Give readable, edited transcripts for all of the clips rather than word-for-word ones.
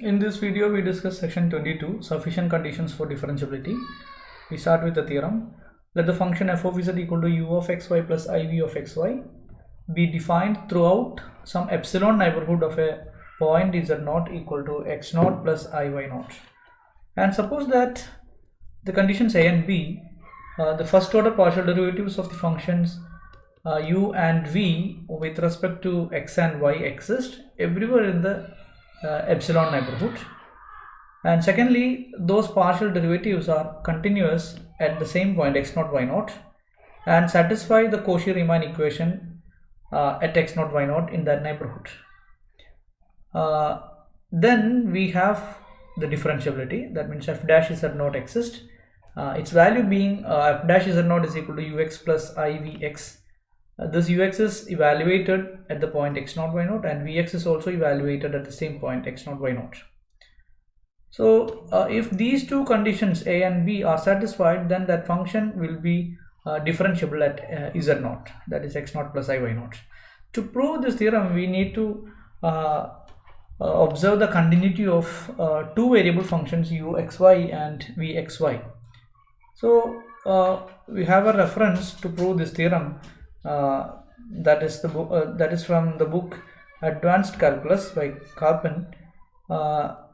In this video, we discuss section 22, sufficient conditions for differentiability. We start with the theorem. Let the function f of z equal to u of xy plus iv of xy be defined throughout some epsilon neighborhood of a point z0 equal to x0 plus iy0. And suppose that the conditions a and b, the first order partial derivatives of the functions u and v with respect to x and y exist everywhere in the epsilon neighborhood, and secondly those partial derivatives are continuous at the same point x0 y0 and satisfy the Cauchy-Riemann equation at x0 y0 in that neighborhood. Then we have the differentiability. That means f dash z not exist, its value being f dash z not is equal to ux plus ivx. This ux is evaluated at the point x0 y0 and vx is also evaluated at the same point x0 y0. So if these two conditions a and b are satisfied, then that function will be differentiable at z0, that is x0 plus iy0. To prove this theorem, we need to observe the continuity of two variable functions uxy and vxy. So we have a reference to prove this theorem. That is from the book Advanced Calculus by Karpin.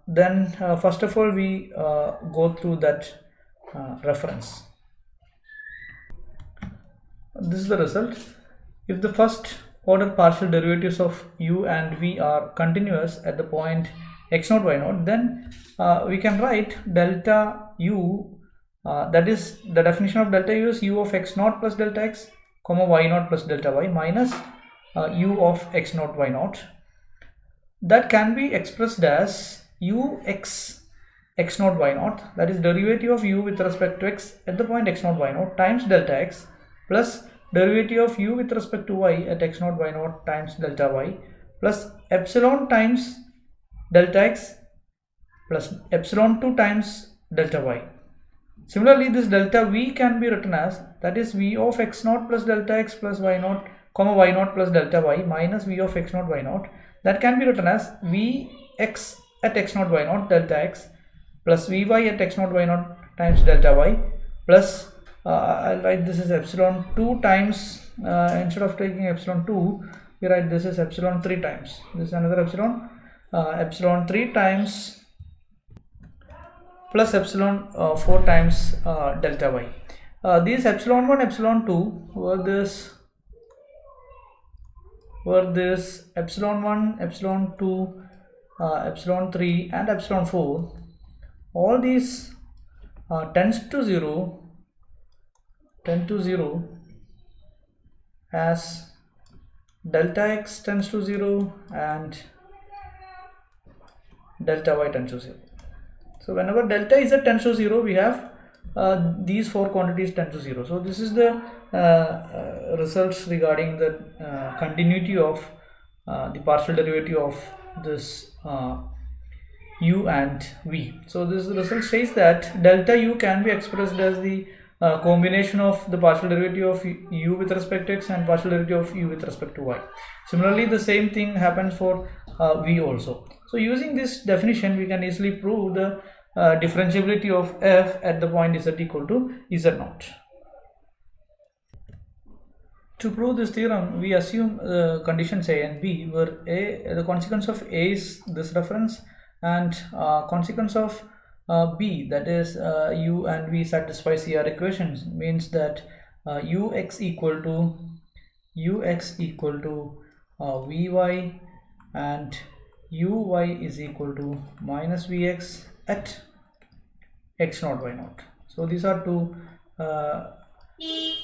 Then first of all we go through that reference. This is the result. If the first order partial derivatives of u and v are continuous at the point x0 y0, then we can write delta u, that is the definition of delta u is u of x0 plus delta x comma y0 plus delta y minus u of x0 y0. That can be expressed as ux x0 y0, that is derivative of u with respect to x at the point x0 y0 times delta x plus derivative of u with respect to y at x0 y0 times delta y plus epsilon times delta x plus epsilon 2 times delta y. Similarly, this delta v can be written as, that is v of x0 plus delta x plus y0 comma y0 plus delta y minus v of x0 y0. That can be written as vx at x0 y0 delta x plus vy at x0 y0 times delta y plus I'll write this is epsilon 2 times, instead of taking epsilon 2 we write this is epsilon 3 times, this is another epsilon, epsilon 3 times plus epsilon 4 times delta y. These epsilon 1, epsilon 2 were this epsilon 1, epsilon 2, epsilon 3 and epsilon 4. All these tend to 0 as delta x tends to 0 and delta y tends to 0. So whenever delta z tends to 0, we have these four quantities tend to 0. So this is the results regarding the continuity of the partial derivative of this u and v. So this result says that delta u can be expressed as the combination of the partial derivative of u with respect to x and partial derivative of u with respect to y. Similarly, the same thing happens for v also. So using this definition, we can easily prove the differentiability of f at the point z equal to z0. To prove this theorem, we assume conditions a and b, where the consequence of a is this reference and consequence of b, that is u and v satisfy CR equations, means that ux equal to vy and uy is equal to minus vx at x0 y0. So these are two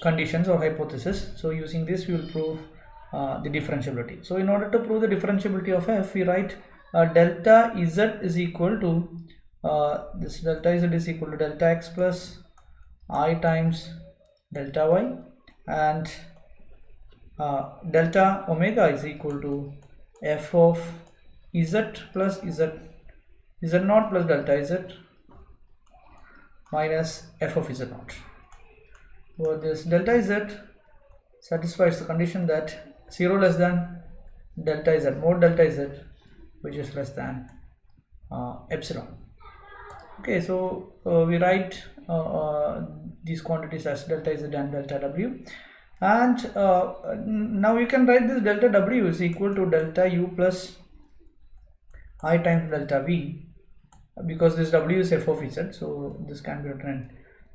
conditions or hypothesis. So using this we will prove the differentiability. So in order to prove the differentiability of f, we write delta z is equal to this delta z is equal to delta x plus I times delta y, and delta omega is equal to f of z plus z0 plus delta z minus f of z0, where this delta z satisfies the condition that 0 less than delta z, more delta z, which is less than epsilon. Okay, so we write these quantities as delta z and delta w, and now you can write this delta w is equal to delta u plus I times delta v, because this w is f of z, so this can be written in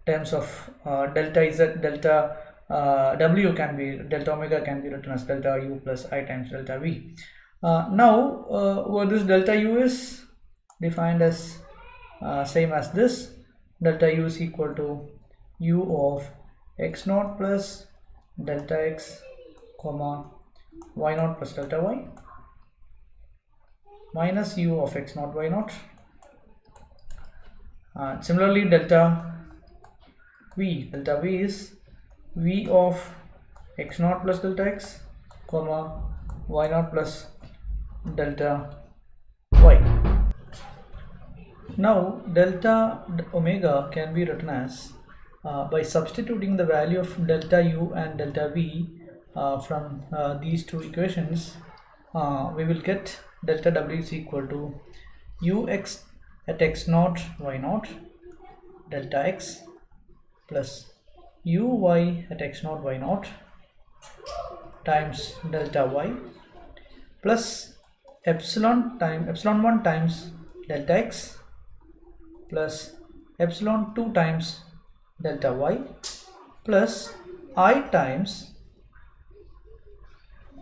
terms of delta z. Delta w can be, delta omega can be written as delta u plus I times delta v. Now what this delta u is defined as same as this. Delta u is equal to u of x naught plus delta x comma y naught plus delta y minus u of x naught y naught. Similarly, delta v is v of x naught plus delta x comma y naught plus delta y. Now delta omega can be written as by substituting the value of delta u and delta v from these two equations, we will get delta w is equal to ux at x naught y naught delta x plus uy at x naught y naught times delta y plus epsilon 1 times delta x plus epsilon 2 times delta y plus I times,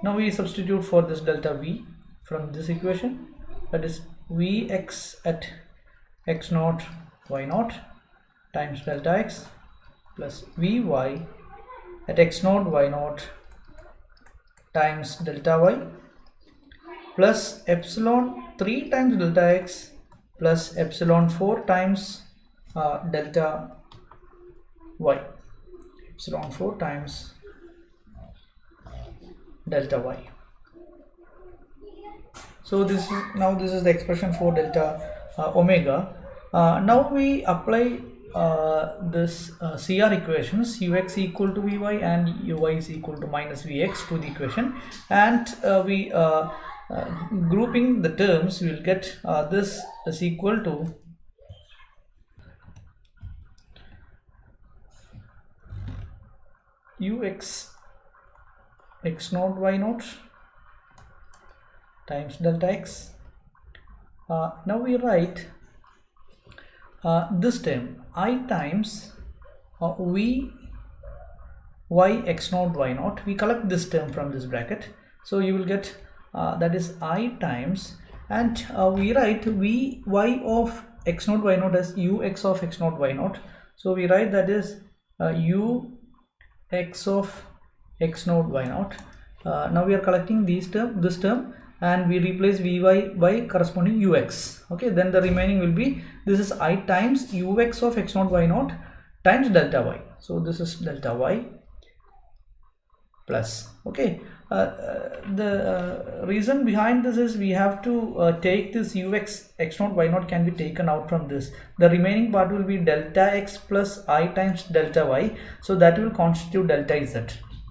now we substitute for this delta v from this equation, that is vx at x naught y naught times delta x plus vy at x naught y naught times delta y plus epsilon 3 times delta x plus epsilon 4 times delta y, epsilon 4 times delta y. So this is the expression for delta omega. Now we apply this CR equations, ux equal to vy and uy is equal to minus vx to the equation, and we grouping the terms, we will get this is equal to ux x naught y naught times delta x. Now we write this term I times v y x naught y naught. We collect this term from this bracket, so you will get that is I times, and we write v y of x naught y naught as ux of x naught y naught, so we write that is u x of x naught y naught. Now we are collecting this term and we replace vy by corresponding ux. Okay, then the remaining will be, this is I times ux of x naught y naught times delta y, so this is delta y plus. Okay, the reason behind this is we have to take this ux x naught y naught can be taken out from this. The remaining part will be delta x plus I times delta y, so that will constitute delta z.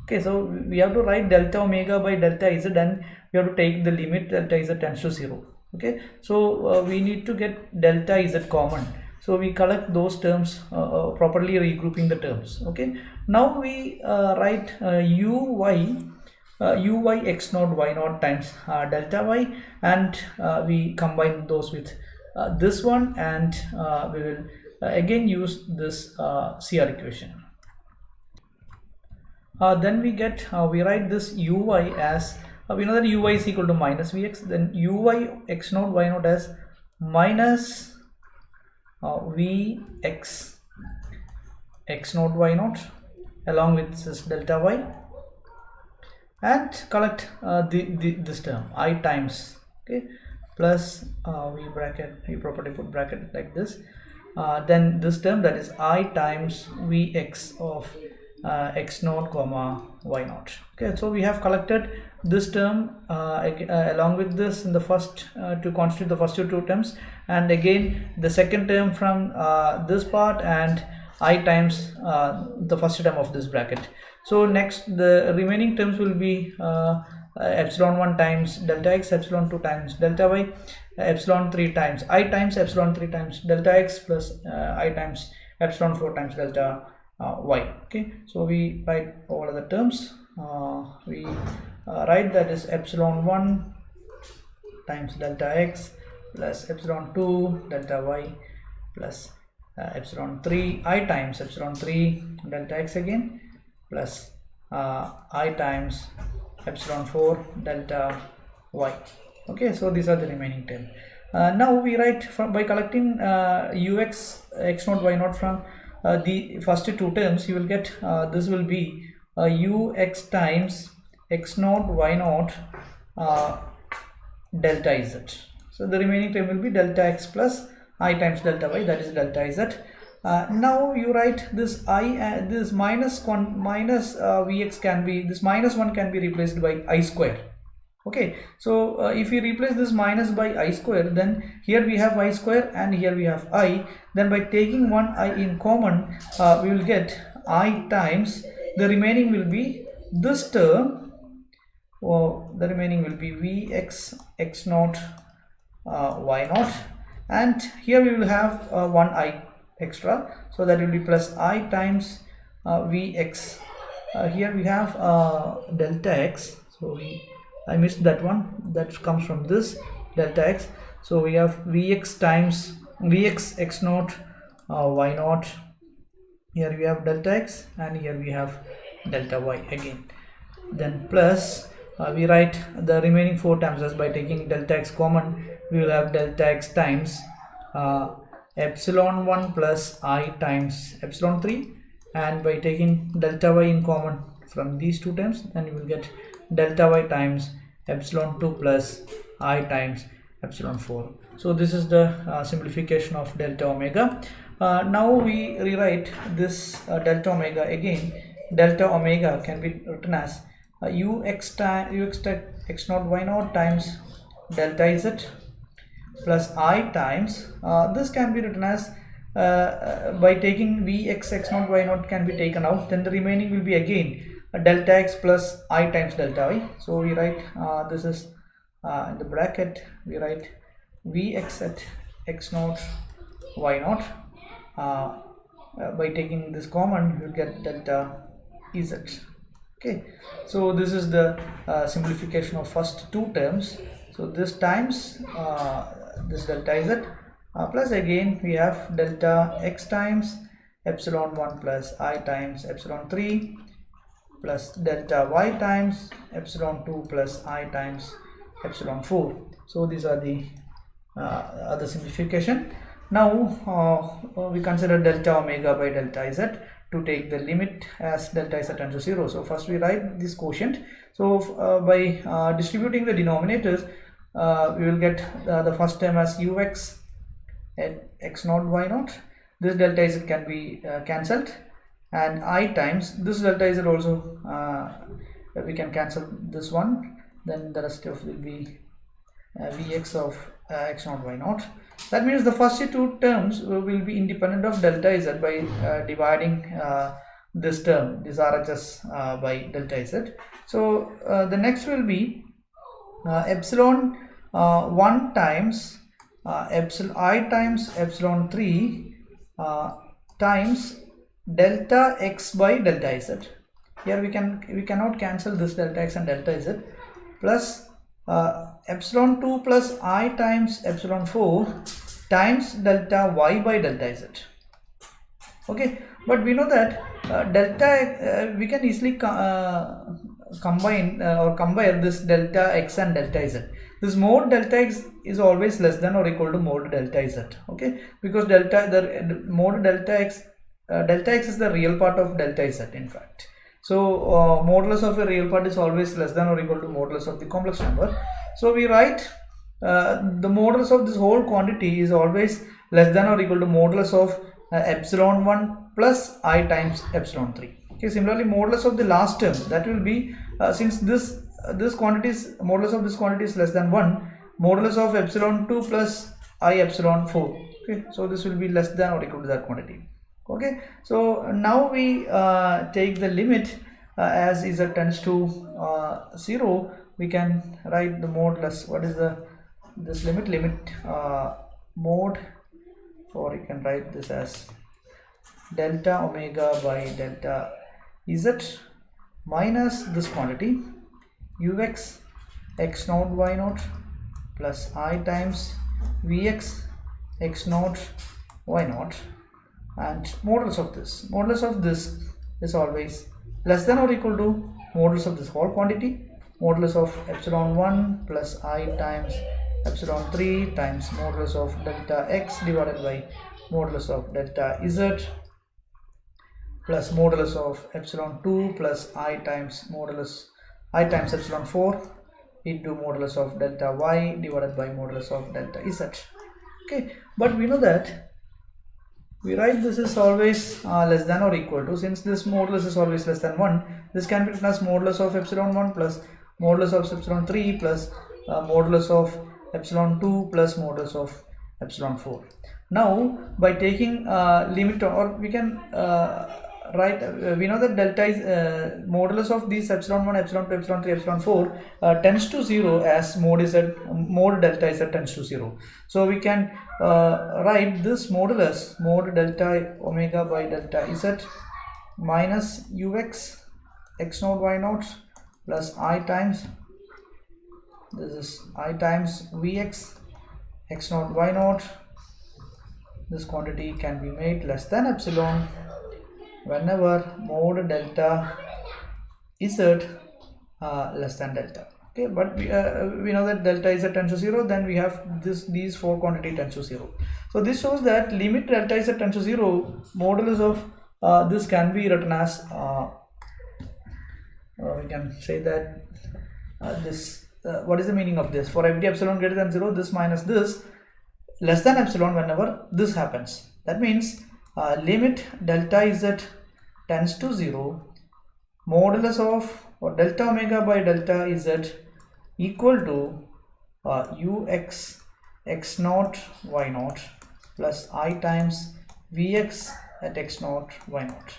Okay, so we have to write delta omega by delta z, and we have to take the limit delta z tends to 0. Okay, so we need to get delta z common, so we collect those terms, properly regrouping the terms. Okay, now we write uy x naught y naught times delta y, and we combine those with this one, and we will again use this CR equation. Then we get, we write this uy as, we know that uy is equal to minus vx, then uy x naught y naught as minus vx x naught y naught along with this delta y, and collect this term I times, okay, plus we properly put bracket like this, then this term, that is I times vx of x naught comma y naught. Okay, so we have collected this term along with this in the first to constitute the first two terms, and again the second term from this part, and I times the first term of this bracket. So next the remaining terms will be epsilon 1 times delta x, epsilon 2 times delta y, epsilon 3 times I times epsilon 3 times delta x plus I times epsilon 4 times delta y. Okay, so we write all other terms. We write that is epsilon 1 times delta x plus epsilon 2 delta y plus epsilon 3 I times epsilon 3 delta x again plus I times epsilon 4 delta y. Okay, so these are the remaining terms. Now we write by collecting ux x naught y naught from the first two terms, you will get this will be ux times x naught y naught delta z. So the remaining term will be delta x plus I times delta y, that is delta z. Now you write this I, this minus vx can be, this minus 1 can be replaced by I square. Okay, so if we replace this minus by I square, then here we have I square and here we have I. Then by taking one I in common, we will get I times, the remaining will be this term, the remaining will be Vx x naught y naught, and here we will have one I extra, so that will be plus I times Vx. Here we have delta x, so I missed that one, that comes from this delta x. So we have Vx times Vx x naught y naught, here we have delta x and here we have delta y again. Then plus we write the remaining four terms as by taking delta x common, we will have delta x times epsilon 1 plus I times epsilon 3, and by taking delta y in common from these two terms, then you will get delta y times epsilon 2 plus I times epsilon 4. So this is the simplification of delta omega. Now we rewrite this delta omega again. Delta omega can be written as ux x naught y naught times delta z plus I times, this can be written as by taking Vx x naught y naught can be taken out, then the remaining will be again delta x plus I times delta y. So we write this is in the bracket, we write Vx at x naught y naught, by taking this common you get delta z. Okay, so this is the simplification of first two terms. So this times this delta z plus again we have delta x times epsilon 1 plus I times epsilon 3 plus delta y times epsilon 2 plus I times epsilon 4. So these are the other simplification. Now we consider delta omega by delta z to take the limit as delta z tends to 0. So first we write this quotient. So by distributing the denominators, we will get the first term as ux at x naught y naught. This delta z can be cancelled, and I times this delta z also we can cancel this one. Then the rest of will be Vx of x naught y naught. That means the first two terms will be independent of delta z by dividing this term, this RHS by delta z. So the next will be epsilon 1 times epsilon I times epsilon 3 times delta x by delta z. Here we cannot cancel this delta x and delta z, plus epsilon 2 plus I times epsilon 4 times delta y by delta z. Okay, but we know that delta we can easily combine or compare this delta x and delta z. This mod delta x is always less than or equal to mod delta z. Okay, because mod delta x is the real part of delta z in fact. So modulus of a real part is always less than or equal to modulus of the complex number. So we write the modulus of this whole quantity is always less than or equal to modulus of epsilon 1 plus I times epsilon 3. Okay, similarly modulus of the last term, that will be since this quantity is modulus of this quantity is less than 1, modulus of epsilon 2 plus I epsilon 4. Okay, so this will be less than or equal to that quantity. Okay, so now we take the limit as z tends to 0 we can write the modulus. What is this limit mod, or you can write this as delta omega by delta z minus this quantity ux x naught y naught plus I times vx x naught y naught, and modulus of this is always less than or equal to modulus of this whole quantity, modulus of epsilon 1 plus I times epsilon 3 times modulus of delta x divided by modulus of delta z plus modulus of epsilon 2 plus I times epsilon 4 into modulus of delta y divided by modulus of delta z. Okay, but we know that we write this is always less than or equal to, since this modulus is always less than 1, this can be written as modulus of epsilon 1 plus modulus of epsilon 3 plus modulus of epsilon 2 plus modulus of epsilon 4. Now by taking limit, or we can write, we know that delta is modulus of these epsilon 1, epsilon 2, epsilon 3, epsilon 4 tends to 0 as mod delta z tends to 0. So we can write this modulus mod delta omega by delta z minus ux x naught y naught plus I times, this is I times vx x naught y naught. This quantity can be made less than epsilon whenever mod delta z less than delta. Okay, but we know that delta z tends to 0, then we have these four quantity tends to 0. So this shows that limit delta z tends to 0, modulus of this can be written as we can say that this what is the meaning of this? For every epsilon greater than 0, this minus this less than epsilon whenever this happens. That means limit delta z tends to 0, modulus of or delta omega by delta z equal to ux x naught y naught plus I times vx at x naught y naught.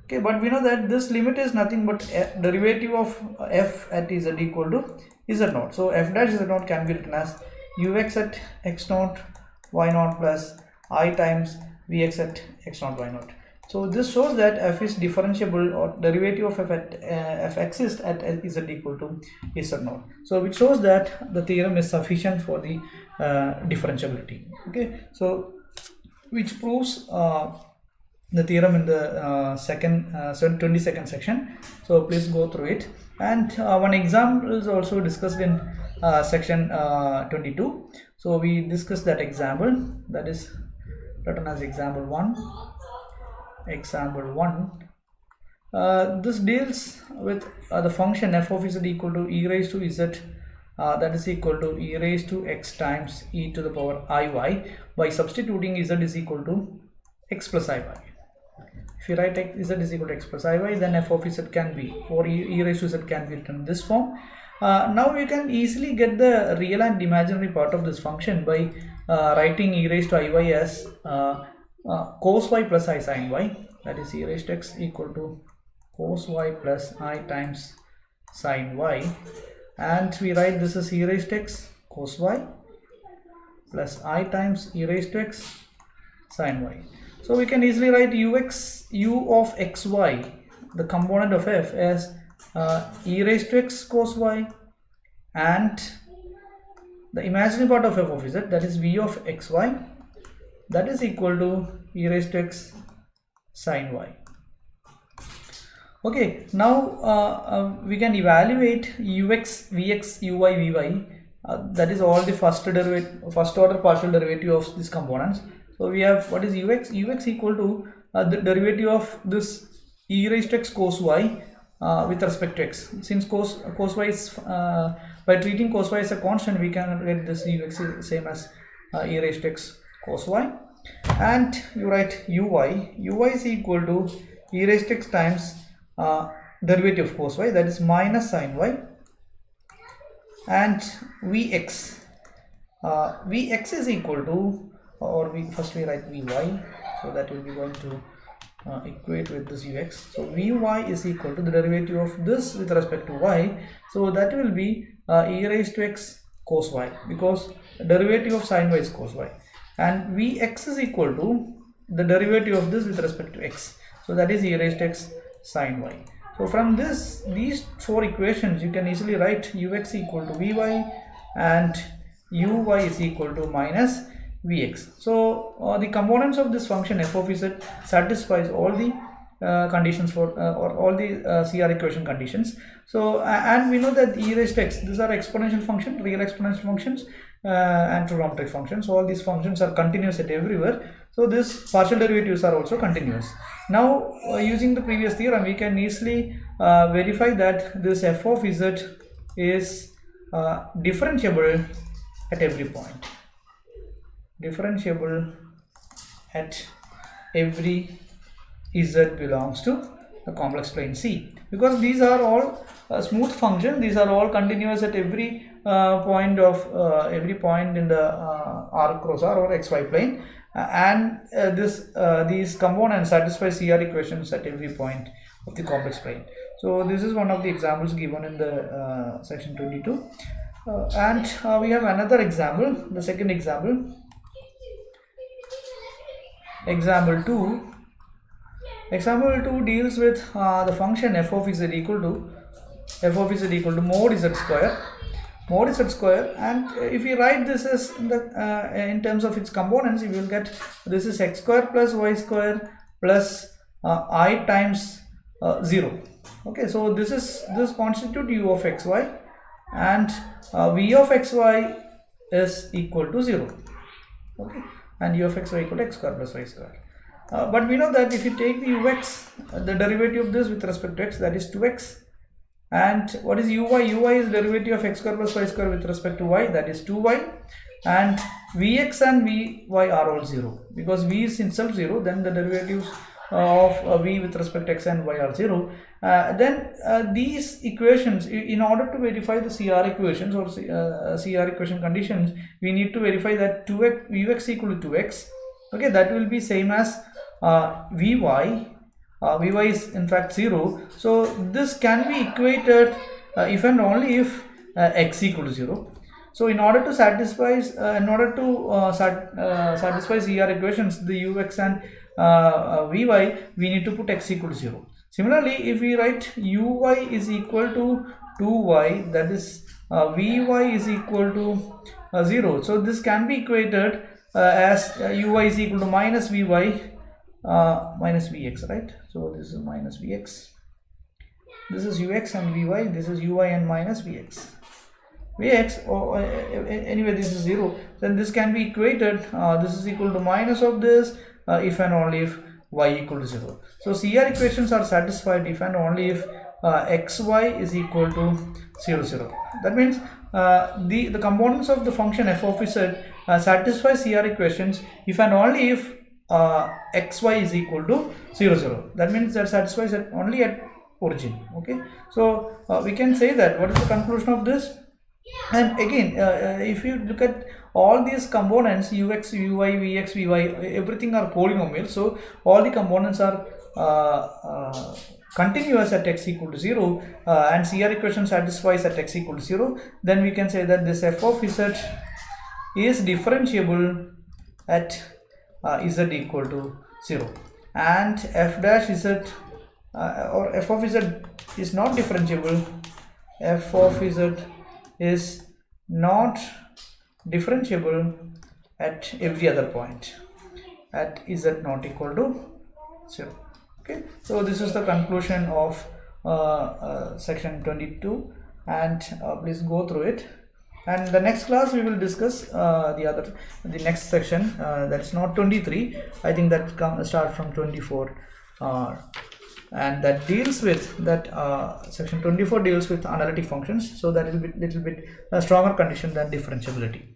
Okay, but we know that this limit is nothing but derivative of f at z equal to z naught. So f dash z naught can be written as ux at x naught y naught plus I times vx at x naught y naught. So this shows that f is differentiable, or derivative of f at f exists at z equal to z naught. So which shows that the theorem is sufficient for the differentiability. Okay, so which proves the theorem in the 22nd section. So please go through it, and one example is also discussed in section 22. So we discussed that example, that is written as example 1. This deals with the function f of z equal to e raised to z, that is equal to e raised to x times e to the power iy by substituting z is equal to x plus iy. If you write z is equal to x plus iy, then f of z can be, or e raised to z can be written in this form. Now you can easily get the real and imaginary part of this function by writing e raised to iy as cos y plus I sin y, that is e raised to x equal to cos y plus I times sin y, and we write this as e raised to x cos y plus I times e raised to x sin y. So we can easily write u of xy, the component of f, as e raised to x cos y, and the imaginary part of f of z, that is v of xy, that is equal to e raised to x sin y. Okay, now we can evaluate ux, vx, uy, vy, that is all the first order partial derivative of these components. So we have, what is ux equal to the derivative of this e raised to x cos y with respect to x. Since cos y is, by treating cos y as a constant, we can get this ux same as e raised to x cos y, and you write uy is equal to e raised to x times derivative of cos y, that is minus sin y, and vx is equal to, or we write vy, so that will be going to equate with this ux. So vy is equal to the derivative of this with respect to y, so that will be e raised to x cos y, because derivative of sine y is cos y, and Vx is equal to the derivative of this with respect to x, so that is e raised to x sine y. So from these four equations you can easily write ux equal to vy and uy is equal to minus vx. So the components of this function f of z satisfies all the conditions for or all the CR equation conditions. So and we know that e raised to x, these are exponential function, real exponential functions and trigonometric functions. So all these functions are continuous at everywhere, so this partial derivatives are also continuous. Now using the previous theorem we can easily verify that this f of z is differentiable at every point, differentiable at every z belongs to the complex plane C, because these are all smooth function, these are all continuous at every point in the r cross r or xy plane, and these components satisfy CR equations at every point of the complex plane. So this is one of the examples given in the section 22, and we have another example, the second example, example 2. Example 2 deals with the function f of z equal to mod z square, and if we write this as in terms of its components, you will get this is x square plus y square plus I times 0. Okay, so this constitute u of xy, and v of xy is equal to 0. Okay, and u of xy equal to x square plus y square. But we know that if you take the ux, the derivative of this with respect to x, that is 2x, and what is uy? Uy is derivative of x square plus y square with respect to y, that is 2y, and vx and vy are all 0, because v is itself 0, then the derivatives of v with respect to x and y are 0. Then these equations, in order to verify the CR equations or CR equation conditions, we need to verify that ux equal to 2x. Okay, that will be same as vy. Vy is in fact 0, so this can be equated if and only if x equal to 0. So in order to satisfy satisfy CR equations, the ux and vy, we need to put x equal to 0. Similarly, if we write uy is equal to 2y, that is vy is equal to 0, so this can be equated as uy is equal to minus vy minus vx, right? So this is minus vx, this is ux and vy, this is uy and minus vx. Anyway this is 0, then this can be equated, this is equal to minus of this if and only if y equal to 0. So CR equations are satisfied if and only if xy is equal to 0, 0. That means the components of the function f of z satisfy CR equations if and only if xy is equal to 0, 0. That means that satisfies it only at origin. Okay, so we can say that what is the conclusion of this? And again, if you look at all these components, ux, uy, vx, vy, everything are polynomials, so all the components are continuous at x equal to 0, and CR equation satisfies at x equal to 0, then we can say that this f of z is differentiable at z equal to 0, and f dash z or f of z is not differentiable, f of z is not differentiable at every other point at z not equal to 0. Okay, so this is the conclusion of section 22, and please go through it, and the next class we will discuss the next section, that's not 23, I think that start from 24, and that deals with that section 24 deals with analytic functions, so that will be little bit a stronger condition than differentiability.